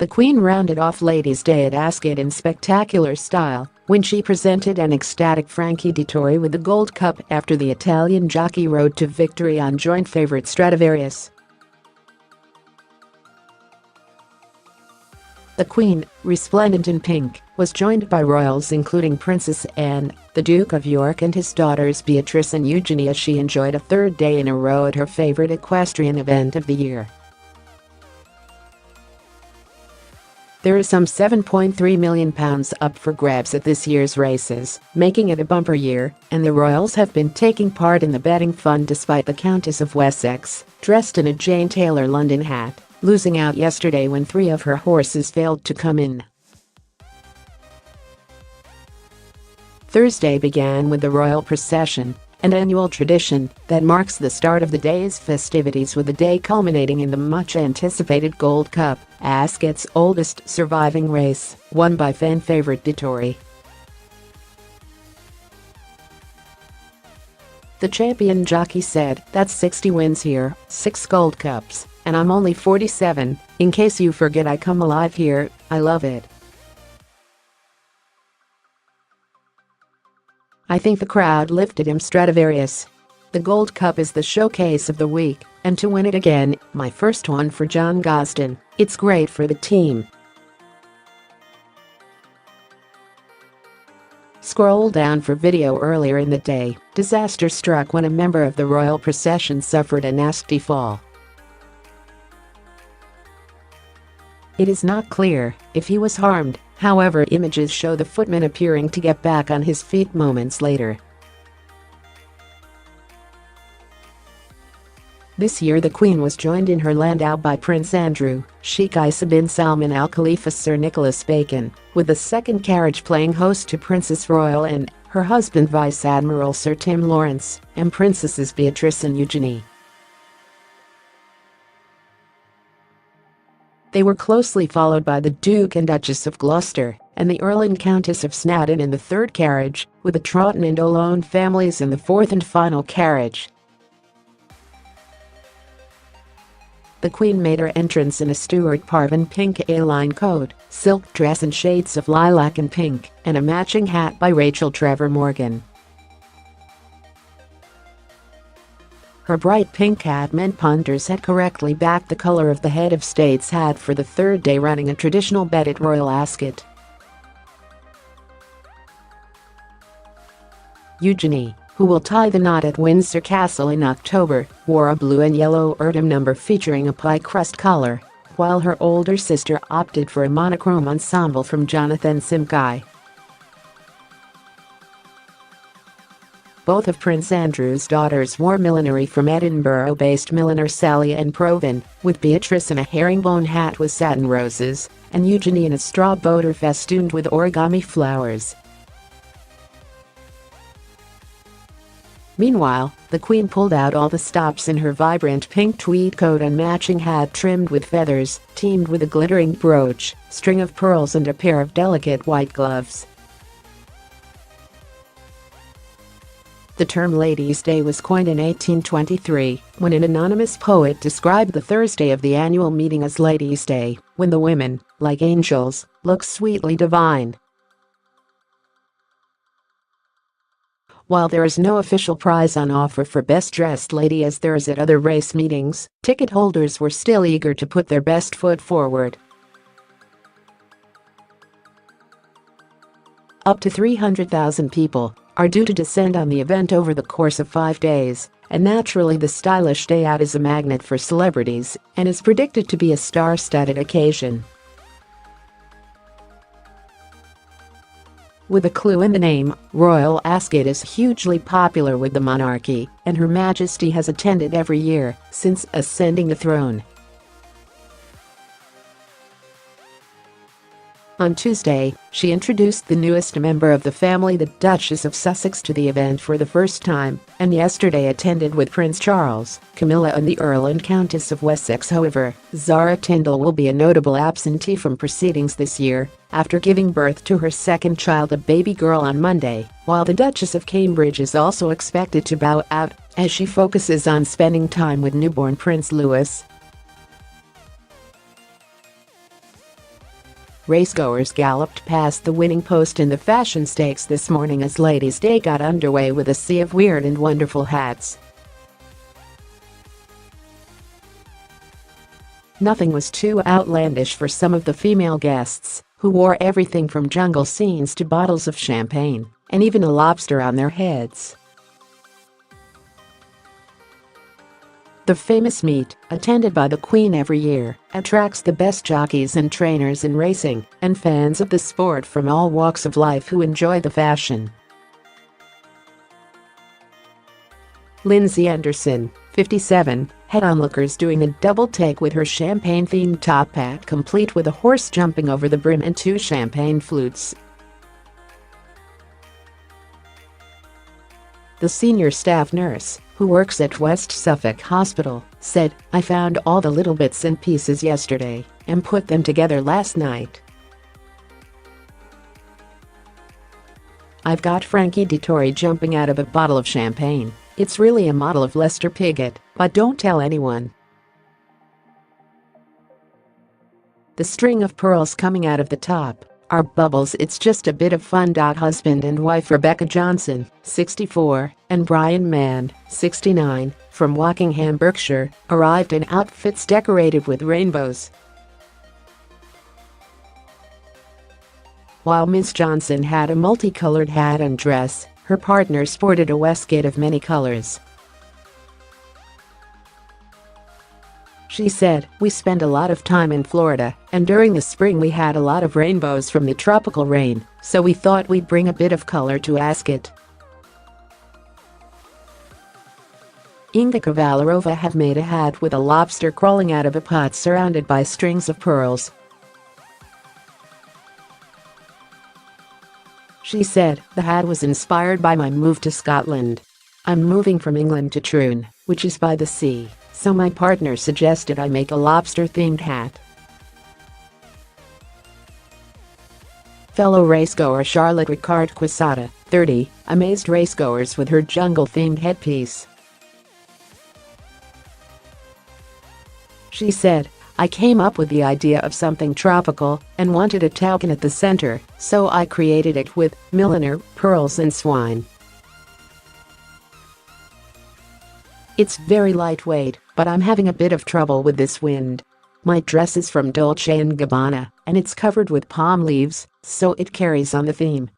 The Queen rounded off Ladies' Day at Ascot in spectacular style when she presented an ecstatic Frankie Dettori with the Gold Cup after the Italian jockey rode to victory on joint favourite Stradivarius. The Queen, resplendent in pink, was joined by royals including Princess Anne, the Duke of York and his daughters Beatrice and Eugenie as she enjoyed a third day in a row at her favourite equestrian event of the year. There is some £7.3 million up for grabs at this year's races, making it a bumper year, and the royals have been taking part in the betting fun despite the Countess of Wessex, dressed in a Jane Taylor London hat, losing out yesterday when 3 of her horses failed to come in. Thursday began with the Royal Procession, an annual tradition that marks the start of the day's festivities, with the day culminating in the much-anticipated Gold Cup, Ascot's oldest surviving race, won by fan favourite Dettori. The champion jockey said, "That's 60 wins here, 6 Gold Cups, and I'm only 47, in case you forget I come alive here, I love it. I think the crowd lifted him." Stradivarius. The Gold Cup is the showcase of the week, and to win it again, my first one for John Gosden, it's great for the team. Scroll down for video. Earlier in the day, disaster struck when a member of the Royal Procession suffered a nasty fall. It is not clear if he was harmed, however, images show the footman appearing to get back on his feet moments later. This year the Queen was joined in her landau by Prince Andrew, Sheikh bin Salman Al Khalifa, Sir Nicholas Bacon, with the second carriage playing host to Princess Royal and her husband Vice Admiral Sir Tim Laurence, and Princesses Beatrice and Eugenie. They were closely followed by the Duke and Duchess of Gloucester and the Earl and Countess of Snowdon in the third carriage, with the Troughton and O'Lone families in the fourth and final carriage. The Queen made her entrance in a Stewart Parvin pink A-line coat, silk dress in shades of lilac and pink, and a matching hat by Rachel Trevor-Morgan. Her bright pink hat meant punters had correctly backed the colour of the head of state's hat for the third day running a traditional bet at Royal Ascot. Eugenie, who will tie the knot at Windsor Castle in October, wore a blue and yellow ermine number featuring a pie crust collar, while her older sister opted for a monochrome ensemble from Jonathan Simcoe. Both of Prince Andrew's daughters wore millinery from Edinburgh-based milliner Sally Ann Provan, with Beatrice in a herringbone hat with satin roses, and Eugenie in a straw boater festooned with origami flowers. Meanwhile, the Queen pulled out all the stops in her vibrant pink tweed coat and matching hat trimmed with feathers, teamed with a glittering brooch, string of pearls and a pair of delicate white gloves. The term Ladies' Day was coined in 1823, when an anonymous poet described the Thursday of the annual meeting as Ladies' Day, when the women, like angels, look sweetly divine. While there is no official prize on offer for Best Dressed Lady as there is at other race meetings, ticket holders were still eager to put their best foot forward. Up to 300,000 people are due to descend on the event over the course of 5 days, and naturally the stylish day out is a magnet for celebrities and is predicted to be a star-studded occasion. With a clue in the name, Royal Ascot is hugely popular with the monarchy, and Her Majesty has attended every year since ascending the throne. On Tuesday, she introduced the newest member of the family, the Duchess of Sussex, to the event for the first time, and yesterday attended with Prince Charles, Camilla and the Earl and Countess of Wessex. However, Zara Tindall will be a notable absentee from proceedings this year, after giving birth to her second child, a baby girl, on Monday, while the Duchess of Cambridge is also expected to bow out, as she focuses on spending time with newborn Prince Louis. Racegoers galloped past the winning post in the fashion stakes this morning as Ladies' Day got underway with a sea of weird and wonderful hats. Nothing was too outlandish for some of the female guests, who wore everything from jungle scenes to bottles of champagne, and even a lobster on their heads. The famous meet, attended by the Queen every year, attracts the best jockeys and trainers in racing and fans of the sport from all walks of life who enjoy the fashion. Lindsay Anderson, 57, had onlookers doing a double take with her champagne-themed top hat complete with a horse jumping over the brim and 2 champagne flutes. The senior staff nurse, who works at West Suffolk Hospital, said, "I found all the little bits and pieces yesterday and put them together last night. I've got Frankie Dettori jumping out of a bottle of champagne. It's really a model of Lester Piggott, but don't tell anyone." The string of pearls coming out of the top are bubbles. It's just a bit of fun. Husband and wife Rebecca Johnson, 64, and Brian Mann, 69, from Wokingham, Berkshire, arrived in outfits decorated with rainbows. While Miss Johnson had a multicolored hat and dress, her partner sported a waistcoat of many colors. She said, "We spend a lot of time in Florida, and during the spring we had a lot of rainbows from the tropical rain, so we thought we'd bring a bit of color to Ascot." Inga Kavalarova had made a hat with a lobster crawling out of a pot surrounded by strings of pearls. She said, "The hat was inspired by my move to Scotland. I'm moving from England to Troon, which is by the sea, so my partner suggested I make a lobster-themed hat." Fellow racegoer Charlotte Ricard-Quesada, 30, amazed racegoers with her jungle-themed headpiece. She said, "I came up with the idea of something tropical and wanted a toucan at the center, so I created it with milliner, pearls and swine. It's very lightweight, but I'm having a bit of trouble with this wind. My dress is from Dolce & Gabbana, and it's covered with palm leaves, so it carries on the theme.